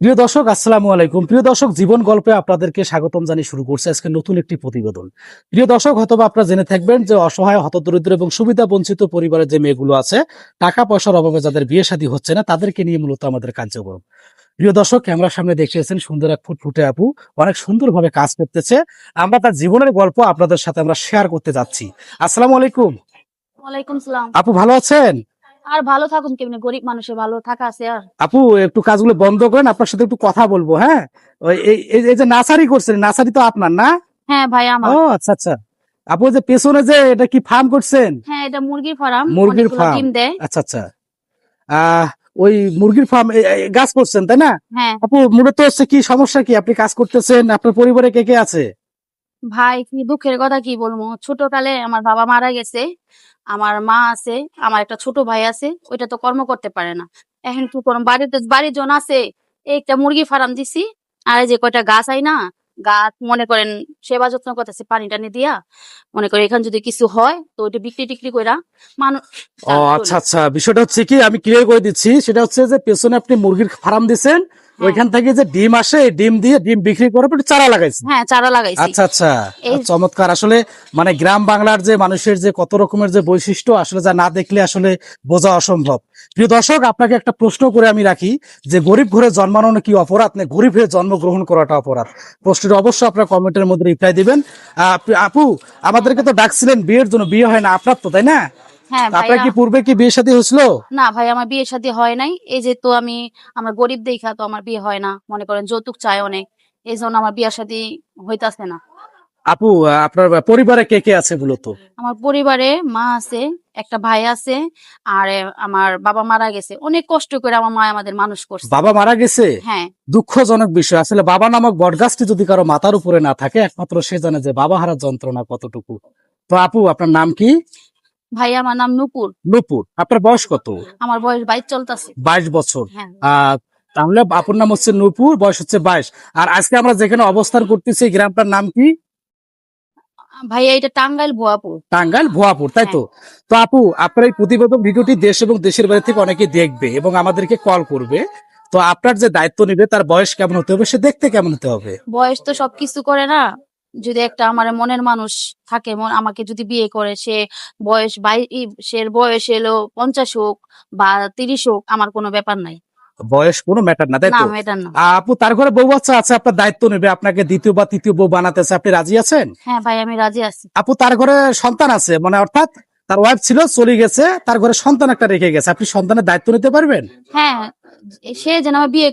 প্রিয় দর্শক, আসসালামু আলাইকুম। প্রিয় দর্শক, জীবন গল্পে আপনাদেরকে স্বাগতম জানিয়ে শুরু করছে আজকে নতুন একটি প্রতিবেদন। প্রিয় দর্শক, হয়তোবা আপনারা জেনে থাকবেন যে অসহায়, হতদরিদ্র এবং সুবিধা বঞ্চিত পরিবারের যে মেয়েগুলো আছে, টাকা পয়সার অভাবে যাদের বিয়ে শাদী হচ্ছে না, তাদেরকে নিয়ে মূলত আমাদের কার্যক্রম। প্রিয় দর্শক, ক্যামেরার সামনে দেখেছেন সুন্দর এক ফুটফুটে আপু, অনেক সুন্দরভাবে কাজ করতেছে। আমরা তার জীবনের গল্প আপনাদের সাথে আমরা শেয়ার করতে যাচ্ছি। আসসালামু আলাইকুম। ওয়ালাইকুম সালাম। আপু, ভালো আছেন? আর ভালো থাকুন কেমনে, গরিব মানুষের ভালো থাকা আছে আর। আপু, একটু কাজগুলো বন্ধ করেন, আপনার সাথে একটু কথা বলবো। হ্যাঁ, এই যে নার্সারি করছেন, নার্সারি তো আপনার না? হ্যাঁ ভাই আমার। ও আচ্ছা আচ্ছা। আপু, যে পেছনে যে এটা কি ফার্ম করছেন? হ্যাঁ এটা মুরগির ফার্ম, মুরগির অনেকগুলো ফার্ম। ডিম দেয়। আচ্ছা আচ্ছা। আহ ওই মুরগির ফার্ম গাছ করছেন তাই না? হ্যাঁ আপু, মূলত হচ্ছে কি সমস্যা, কি আপনি কাজ করতেছেন? আপনার পরিবারে কে কে আছে? ভাই, কি দুঃখের কথা কি বলবো, ছোটকালে আমার বাবা মারা গেছে, আমার মা আছে, আমার একটা ছোট ভাই আছে, ওইটা তো কর্ম করতে পারে না। এখন কি করব, বাড়ির জন আছে, এই একটা মুরগি ফার্ম দিছি। আর এই যে কয়টা গাছ আই না, গাছ মনে করেন সেবা যত্ন করতেছে, পানি টানি দিয়া। মনে করে এখানে যদি কিছু হয় তো ওইটা বিক্রি টিক্রি কইরা মানুষ। ও আচ্ছা আচ্ছা, বিষয়টা হচ্ছে কি, আমি ক্লিয়ার করে দিচ্ছি। সেটা হচ্ছে যে পেছনে আপনি মুরগির ফার্ম দিছেন, ওইখান থেকে যে ডিম আসে, এই ডিম দিয়ে ডিম বিক্রি করে আপনি চারা লাগাইছেন। হ্যাঁ চারা লাগাইছি। আচ্ছা আচ্ছা। এই চমৎকার। আসলে মানে গ্রাম বাংলার যে মানুষের যে কত রকমের যে বৈশিষ্ট্য, আসলে যা না দেখলে আসলে বোঝা অসম্ভব। প্রিয় দর্শক, আপনাকে একটা প্রশ্ন করে আমি রাখি, যে গরিব ঘরে জন্মানো কি অপরাধ, না গরিব হয়ে জন্মগ্রহণ করাটা অপরাধ? প্রশ্নটা অবশ্যই আপনার কমেন্টের মধ্যে রিপ্লাই দিবেন। আপু, আমাদেরকে তো ডাকছিলেন বিয়ের জন্য, বিয়ে হয় না আপনার তো, তাই না? হ্যাঁ আপনার ভাইয়া। কি পূর্বে কি বিয়ে শাদী হয়েছিল? না ভাই, আমার বিয়ে শাদী হয় নাই। এই যে তো আমার গরিব দেখা তো আমার বিয়ে হয় না, মনে করেন যৌতুক চায় অনেক, এই জন্য আমার বিয়ে শাদী হইতাছে না। আপু, আপনার পরিবারে কে কে আছে মূলত? আমার পরিবারে মা আছে, একটা ভাই আছে, আর আমার বাবা মারা গেছে। অনেক কষ্ট করে আমার মা আমাদের মানুষ করছে। বাবা মারা গেছে? হ্যাঁ। দুঃখজনক বিষয়। আসলে বাবা নামক বটগাছটি যদি কারো মাথার উপরে না থাকে, একমাত্র সে জানে যে বাবা হারার যন্ত্রণা কতটুকু। তো আপু, আপনার নাম কি? ভাই আমার নাম নূপুর। নূপুর। আপনার বয়স কত? আমার বয়স 22 চলতেছে। 22 বছর। হ্যাঁ তাহলে আপুর নাম হচ্ছে নূপুর, বয়স হচ্ছে 22। আর আজকে আমরা যেখানে অবস্থান করতেছি, এই গ্রামটার নাম কি? ভাইয়া, এটা টাঙ্গাইল ভুয়াপুর। টাঙ্গাইল ভুয়াপুর, তাই তো? তো আপু, আপনার এই প্রতিবেদন ভিডিওটি দেশ এবং দেশের বাইরে থেকে অনেকে দেখবে এবং আমাদেরকে কল করবে। তো আপনার যে দায়িত্ব নিবে, তার বয়স কেমন হতে হবে, সে দেখতে কেমন হতে হবে? বয়স তো সবকিছু করে না। যদি একটা আমার মনের মানুষ থাকে, আমাকে যদি বিয়ে করে, সে বয়স এলো 50 হোক বা 30 হোক, আমার কোনো ব্যাপার নাই। বয়স কোনো ম্যাটার না, তাই না তো? ম্যাটার না। আপু, তার ঘরে বউ বাচ্চা আছে, আপনার দায়িত্ব নেবে, আপনাকে দ্বিতীয় বা তৃতীয় বউ বানাতেছে, আপনি রাজি আছেন? হ্যাঁ ভাই, আমি রাজি আছি। আপু, তার ঘরে সন্তান আছে, মানে অর্থাৎ তার ওয়াইফ ছিল, চলে গেছে, তার ঘরে সন্তান একটা রেখে গেছে, আপনি সন্তানের দায়িত্ব নিতে পারবেন? হ্যাঁ, সে যেন আমার বিয়ে